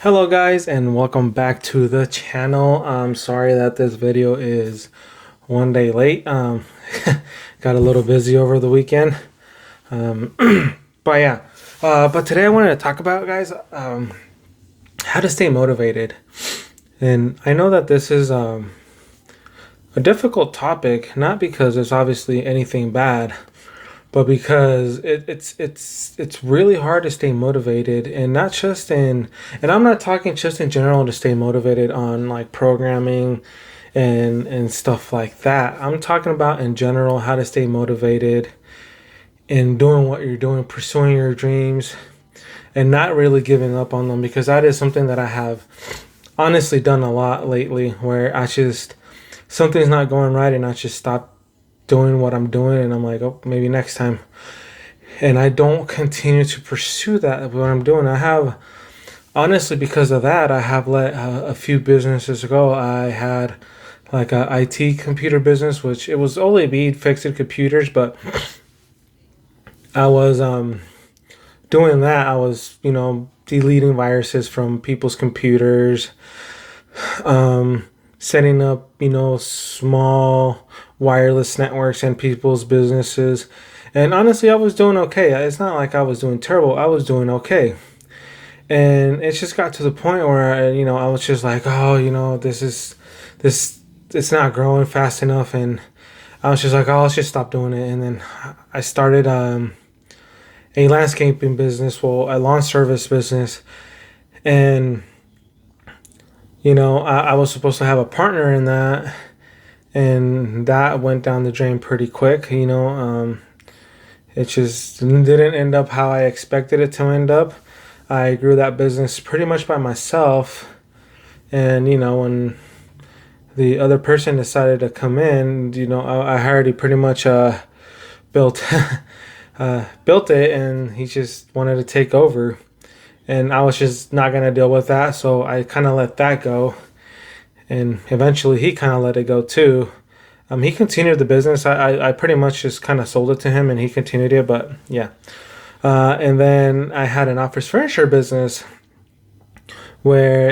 Hello guys and welcome back to the channel. I'm sorry that this video is one day late. Got a little busy over the weekend. Um, but yeah, but today I wanted to talk about, guys, how to stay motivated. And I know that this is a difficult topic, not because it's obviously anything bad, but because it's really hard to stay motivated, and not just in, and I'm not talking just in general to stay motivated on like programming and stuff like that. I'm talking about in general how to stay motivated in doing what you're doing, pursuing your dreams, and not really giving up on them, because that is something that I have honestly done a lot lately, where I just, something's not going right and I just stop doing what I'm doing, and I'm like, oh, maybe next time. And I don't continue to pursue that what I'm doing. I have, honestly, because of that, I have let a few businesses go. I had like a IT computer business, which it was only me fixing computers, but I was doing that. I was, deleting viruses from people's computers, setting up, small wireless networks in people's businesses. And honestly, I was doing okay. It's not like I was doing terrible. I was doing okay. And it just got to the point where, I was just like, oh, this, it's not growing fast enough. And I was just like, oh, let's just stop doing it. And then I started a landscaping business, well, a lawn service business. And I was supposed to have a partner in that, and that went down the drain pretty quick. It just didn't end up how I expected it to end up. I grew that business pretty much by myself, and when the other person decided to come in, I already pretty much built built it, and he just wanted to take over, and I was just not gonna deal with that, so I kind of let that go, and eventually he kind of let it go too. He continued the business. I pretty much just kind of sold it to him, and he continued it. But yeah, and then I had an office furniture business where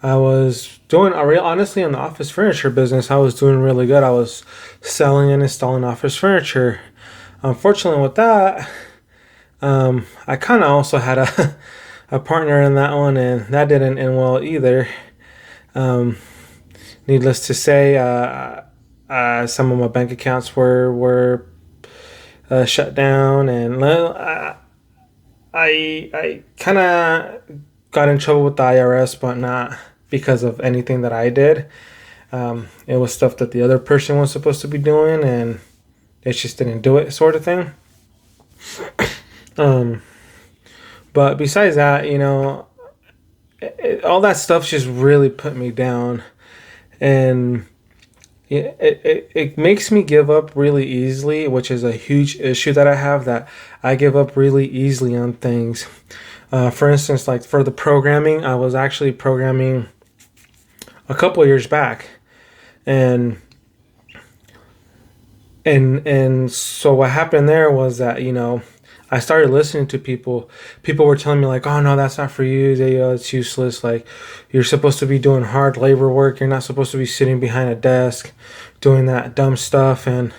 I was doing a real, honestly, in the office furniture business, I was doing really good. I was selling and installing office furniture. Unfortunately, with that, I kind of also had a a partner in that one, and that didn't end well either. Um, Needless to say, some of my bank accounts were shut down, and I kind of got in trouble with the IRS, but not because of anything that I did. It was stuff that the other person was supposed to be doing, and they just didn't do it, sort of thing. Um, but besides that, all that stuff just really put me down, and it makes me give up really easily, which is a huge issue that I have, that I give up really easily on things. For instance, like for the programming, I was actually programming a couple of years back, and so what happened there was that I started listening to people. People were telling me like, "Oh no, that's not for you. It's useless. Like, you're supposed to be doing hard labor work. You're not supposed to be sitting behind a desk, doing that dumb stuff." And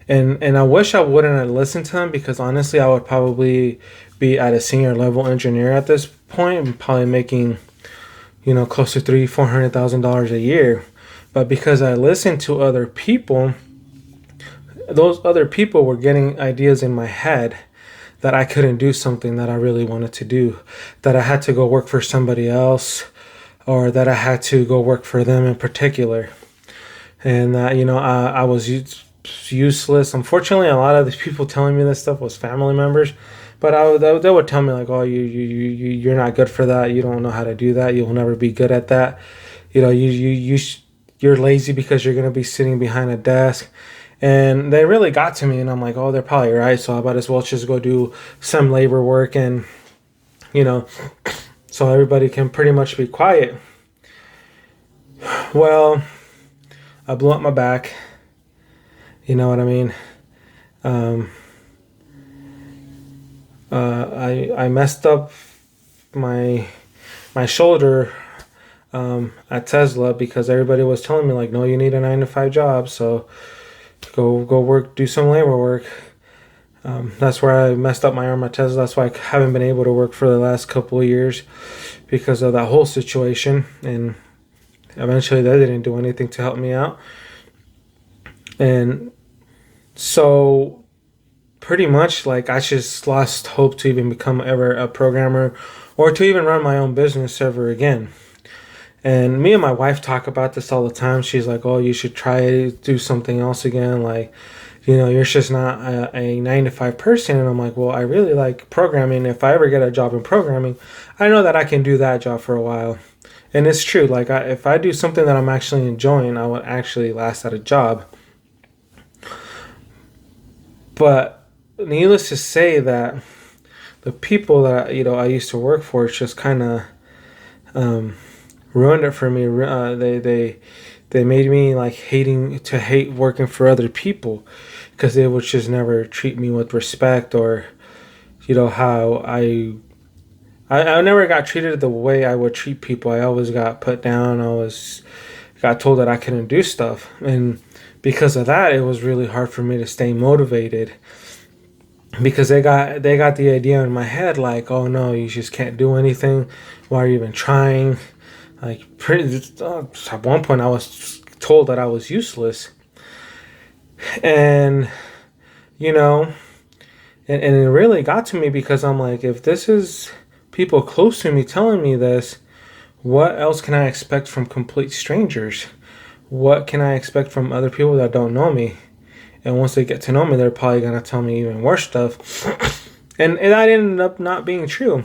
I wish I wouldn't have listened to them, because honestly, I would probably be at a senior level engineer at this point, and probably making close to $300,000-400,000 a year. But because I listened to other people, those other people were getting ideas in my head that I couldn't do something that I really wanted to do, that I had to go work for somebody else, or that I had to go work for them in particular. And that, I was useless. Unfortunately, a lot of the people telling me this stuff was family members, but they would tell me like, "Oh, you're not good for that. You don't know how to do that. You'll never be good at that. You're lazy because you're gonna be sitting behind a desk." And they really got to me, and I'm like, oh, they're probably right. So I might as well just go do some labor work, and you know, so everybody can pretty much be quiet. Well, I blew up my back. You know what I mean? Um, I messed up my shoulder at Tesla, because everybody was telling me like, no, you need a 9 to 5 job, so go work, do some labor work. That's where I messed up my arm at Tesla. That's why I haven't been able to work for the last couple of years, because of that whole situation. And eventually they didn't do anything to help me out. And so pretty much like I just lost hope to even become ever a programmer or to even run my own business ever again. And me and my wife talk about this all the time. She's like, oh, you should try to do something else again. Like, you're just not a 9 to 5 person. And I'm like, well, I really like programming. If I ever get a job in programming, I know that I can do that job for a while. And it's true. Like, if I do something that I'm actually enjoying, I would actually last at a job. But needless to say that the people that, I used to work for, it's just kind of ruined it for me. They made me like hate working for other people, because they would just never treat me with respect, or how I never got treated the way I would treat people. I always got put down. I always got told that I couldn't do stuff, and because of that, it was really hard for me to stay motivated, because they got the idea in my head like, oh no, you just can't do anything. Why are you even trying? Like, at one point I was told that I was useless. And and it really got to me, because I'm like, if this is people close to me telling me this, what else can I expect from complete strangers? What can I expect from other people that don't know me? And once they get to know me, they're probably going to tell me even worse stuff. And that ended up not being true.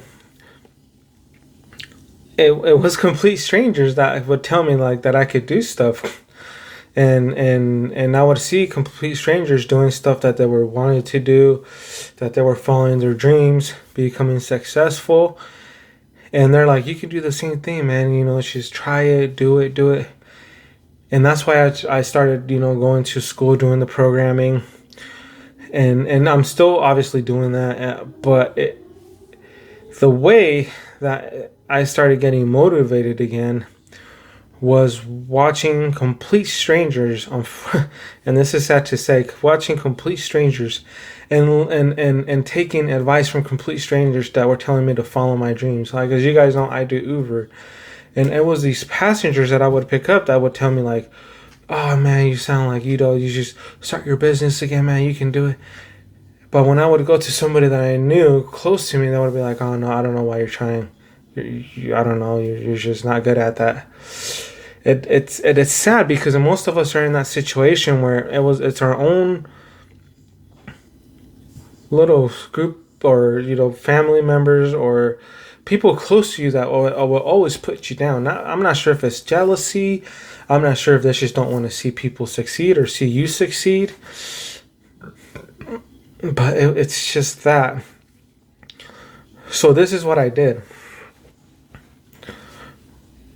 It was complete strangers that would tell me like that I could do stuff. And I would see complete strangers doing stuff that they were wanting to do, that they were following their dreams, becoming successful. And they're like, you can do the same thing, man. Just try it, do it. And that's why I started, going to school, doing the programming. And I'm still obviously doing that. But the way that I started getting motivated again was watching complete strangers and this is sad to say, watching complete strangers and taking advice from complete strangers that were telling me to follow my dreams. Like, as you guys know, I do Uber, and it was these passengers that I would pick up that would tell me like, oh man, you sound like you just start your business again, man, you can do it. But when I would go to somebody that I knew close to me, they would be like, oh no, I don't know why you're trying. I don't know, you're just not good at that. It's sad, because most of us are in that situation where it's our own little group, or family members or people close to you that will always put you down. I'm not sure if it's jealousy. I'm not sure if they just don't want to see people succeed or see you succeed. But it's just that. So this is what I did.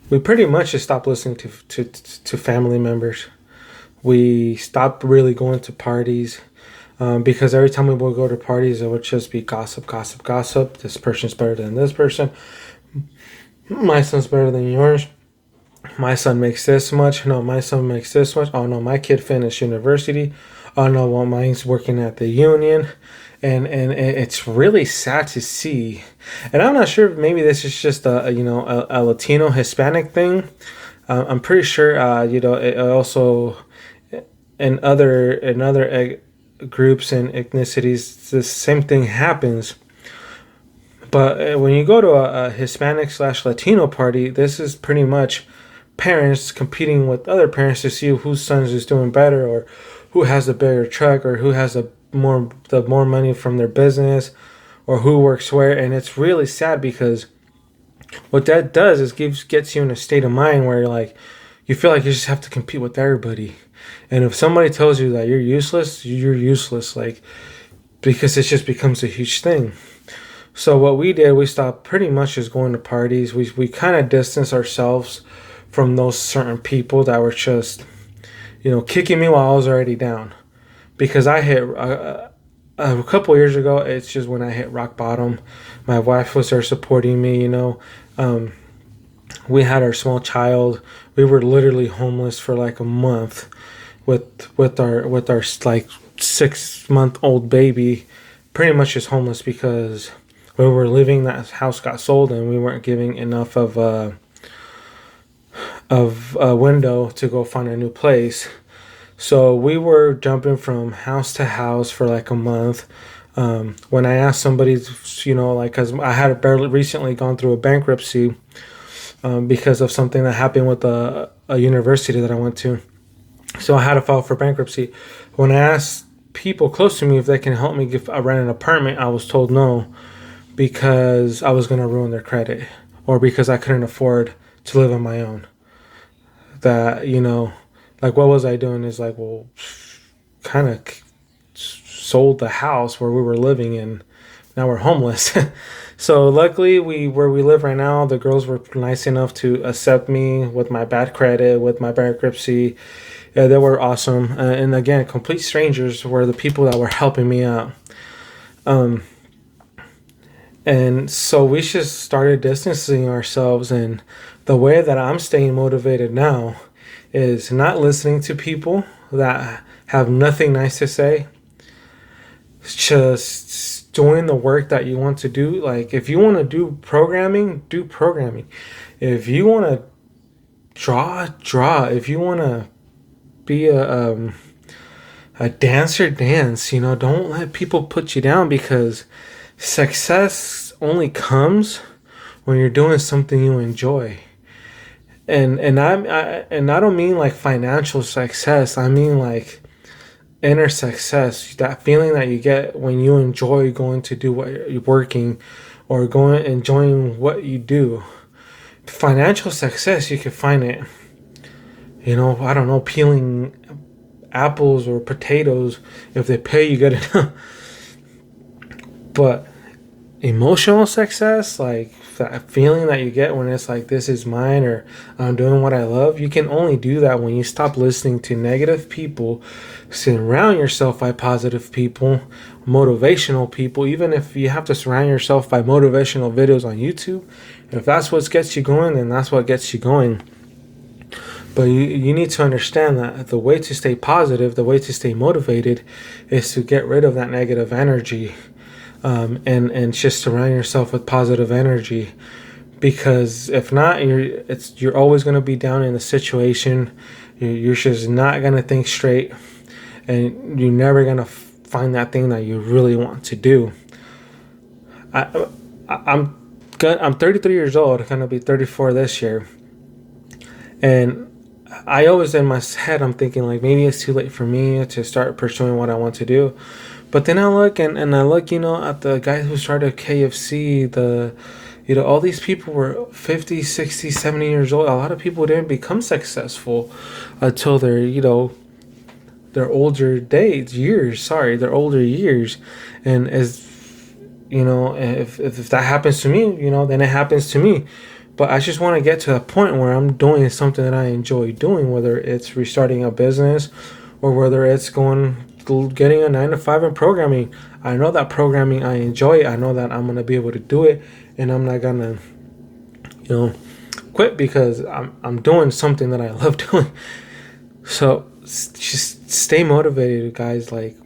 We pretty much just stopped listening to family members. We stopped really going to parties, because every time we would go to parties, it would just be gossip. This person's better than this person. My son's better than yours. My son makes this much. No, my son makes this much. Oh no, my kid finished university. Oh no, well, mine's working at the union. And it's really sad to see. And I'm not sure if maybe this is just a Latino Hispanic thing. I'm pretty sure it also in other groups and ethnicities the same thing happens. But when you go to a Hispanic/Latino party, this is pretty much parents competing with other parents to see whose son is doing better, or who has a bigger truck, or who has the more money from their business, or who works where. And it's really sad, because what that does is gets you in a state of mind where you feel like you just have to compete with everybody. And if somebody tells you that you're useless, because it just becomes a huge thing. So what we did, we stopped pretty much just going to parties. We kind of distanced ourselves from those certain people that were just kicking me while I was already down. Because I hit a couple years ago, it's just when I hit rock bottom. My wife was there supporting me. Um, we had our small child. We were literally homeless for like a month with our like 6 month old baby, pretty much just homeless because where we were living, that house got sold and we weren't giving enough of a window to go find a new place. So we were jumping from house to house for like a month. When I asked somebody, like, because I had barely recently gone through a bankruptcy, because of something that happened with a university that I went to. So I had to file for bankruptcy. When I asked people close to me if they can help me if I rent an apartment, I was told no because I was going to ruin their credit or because I couldn't afford to live on my own. That, like, what was I doing is like, well, kind of sold the house where we were living in. Now we're homeless. So luckily, where we live right now, the girls were nice enough to accept me with my bad credit, with my bankruptcy. Yeah, they were awesome. And again, complete strangers were the people that were helping me out. Um, and so we just started distancing ourselves. And the way that I'm staying motivated now is not listening to people that have nothing nice to say. Just doing the work that you want to do. Like, if you want to do programming, do programming. If you want to draw. If you want to be a dancer, dance. Don't let people put you down because success only comes when you're doing something you enjoy. And I don't mean like financial success. I mean like inner success. That feeling that you get when you enjoy going to do what you're working, or going enjoying what you do. Financial success, you can find it. I don't know, peeling apples or potatoes. If they pay you good enough. But emotional success, like that feeling that you get when it's like, this is mine, or I'm doing what I love, you can only do that when you stop listening to negative people, surround yourself by positive people, motivational people. Even if you have to surround yourself by motivational videos on YouTube, if that's what gets you going, then that's what gets you going. But you need to understand that the way to stay positive, the way to stay motivated, is to get rid of that negative energy, and just surround yourself with positive energy. Because if not, you're always going to be down in the situation. You're just not going to think straight, and you're never going to find that thing that you really want to do. I'm 33 years old. I'm going to be 34 this year, and I always, in my head, I'm thinking like, maybe it's too late for me to start pursuing what I want to do. But then I look and I look, at the guy who started KFC, all these people were 50, 60, 70 years old. A lot of people didn't become successful until their older their older years. And if that happens to me, then it happens to me. But I just want to get to a point where I'm doing something that I enjoy doing, whether it's restarting a business or whether it's getting a 9 to 5 in programming. I know that programming I enjoy. I know that I'm gonna be able to do it, and I'm not gonna, quit because I'm doing something that I love doing. So just stay motivated, guys. Like,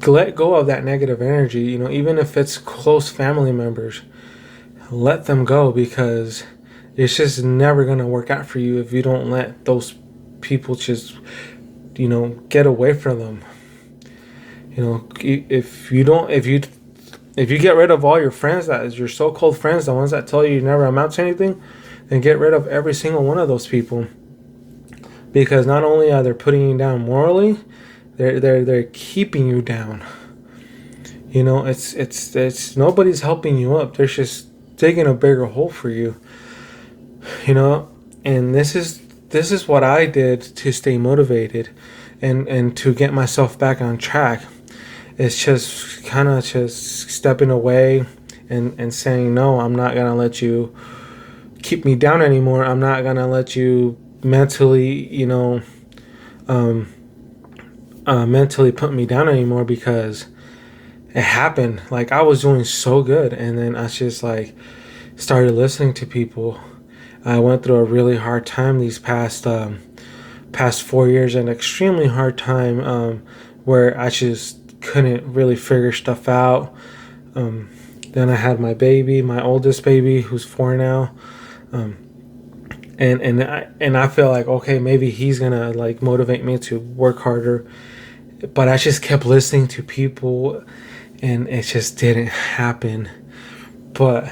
let go of that negative energy. Even if it's close family members, let them go, because it's just never going to work out for you if you don't let those people just get away from them. If you get rid of all your friends, that is your so-called friends, the ones that tell you never amount to anything, then get rid of every single one of those people, because not only are they putting you down morally, they're keeping you down. It's nobody's helping you up. They're just digging a bigger hole for you. And this is what I did to stay motivated and to get myself back on track. It's just kind of just stepping away and saying, no, I'm not gonna let you keep me down anymore. I'm not gonna let you mentally mentally put me down anymore, because it happened. Like, I was doing so good, and then I just like started listening to people. I went through a really hard time these past 4 years, an extremely hard time, where I just couldn't really figure stuff out. Then I had my baby, my oldest baby, who's 4 now. And I feel like, okay, maybe he's gonna like motivate me to work harder, but I just kept listening to people, and it just didn't happen. But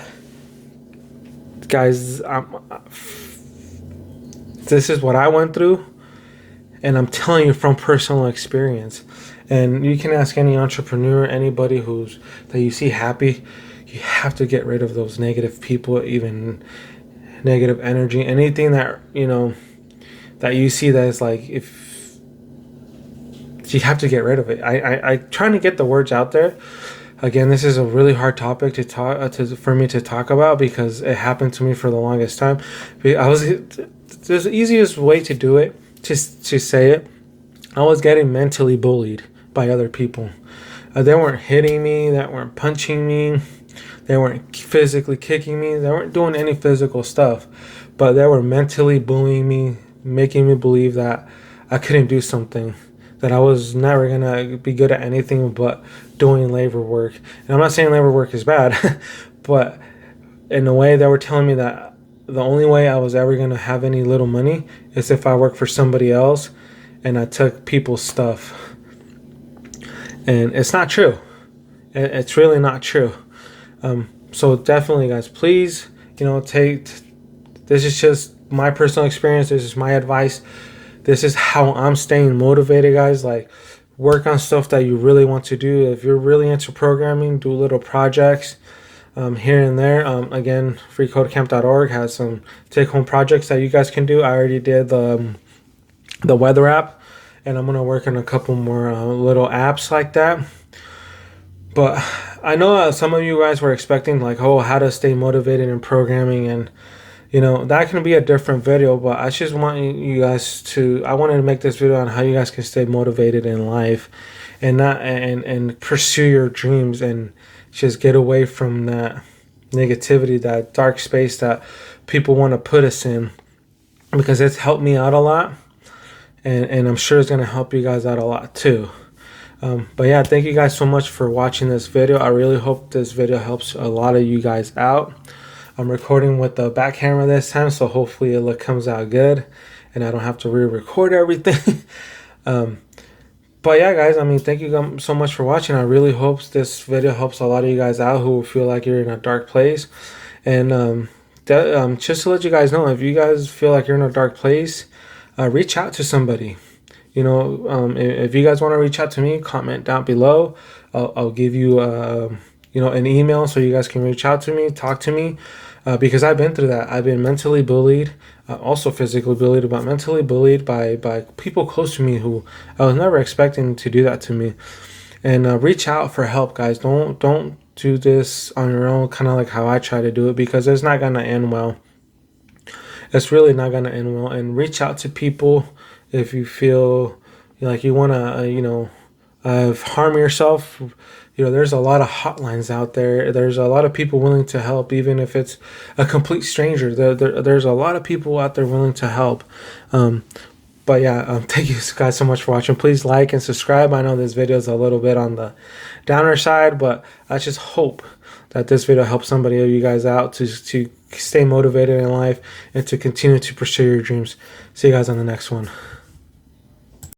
guys, this is what I went through, and I'm telling you from personal experience. And you can ask any entrepreneur, anybody that you see happy. You have to get rid of those negative people, even negative energy, anything that that you see that is like, if you have to get rid of it. I trying to get the words out there. Again, this is a really hard topic to talk for me to talk about, because it happened to me for the longest time. The easiest way to do it, just to say it, I was getting mentally bullied by other people. They weren't hitting me, they weren't punching me, they weren't physically kicking me, they weren't doing any physical stuff, but they were mentally bullying me, making me believe that I couldn't do something, that I was never gonna be good at anything but doing labor work. And I'm not saying labor work is bad, but in a way they were telling me that the only way I was ever gonna have any little money is if I worked for somebody else and I took people's stuff. And it's not true. It's really not true. So definitely, guys, please, this is just my personal experience. This is my advice. This is how I'm staying motivated, guys. Like, work on stuff that you really want to do. If you're really into programming, do little projects here and there. Again, freecodecamp.org has some take-home projects that you guys can do. I already did the weather app, and I'm going to work on a couple more little apps like that. But I know some of you guys were expecting, like, oh, how to stay motivated in programming, and that can be a different video. But I just want you guys I wanted to make this video on how you guys can stay motivated in life, and not and pursue your dreams, and just get away from that negativity, that dark space that people want to put us in, because it's helped me out a lot, and I'm sure it's going to help you guys out a lot too. But yeah, thank you guys so much for watching this video. I really hope this video helps a lot of you guys out. I'm recording with the back camera this time, so hopefully it comes out good and I don't have to re-record everything. But yeah, guys, thank you so much for watching. I really hope this video helps a lot of you guys out who feel like you're in a dark place. And just to let you guys know, if you guys feel like you're in a dark place, reach out to somebody. If you guys want to reach out to me, comment down below. I'll give you an email so you guys can reach out to me, talk to me, because I've been through that. I've been mentally bullied, also physically bullied, but mentally bullied by people close to me who I was never expecting to do that to me. And reach out for help, guys. Don't do this on your own, kind of like how I try to do it, because it's not gonna end well. It's really not gonna end well. And reach out to people if you feel like you want to, harm yourself. There's a lot of hotlines out there. There's a lot of people willing to help, even if it's a complete stranger. There's a lot of people out there willing to help. But yeah, thank you guys so much for watching. Please like and subscribe. I know this video is a little bit on the downer side, but I just hope that this video helps somebody of you guys out to stay motivated in life and to continue to pursue your dreams. See you guys on the next one.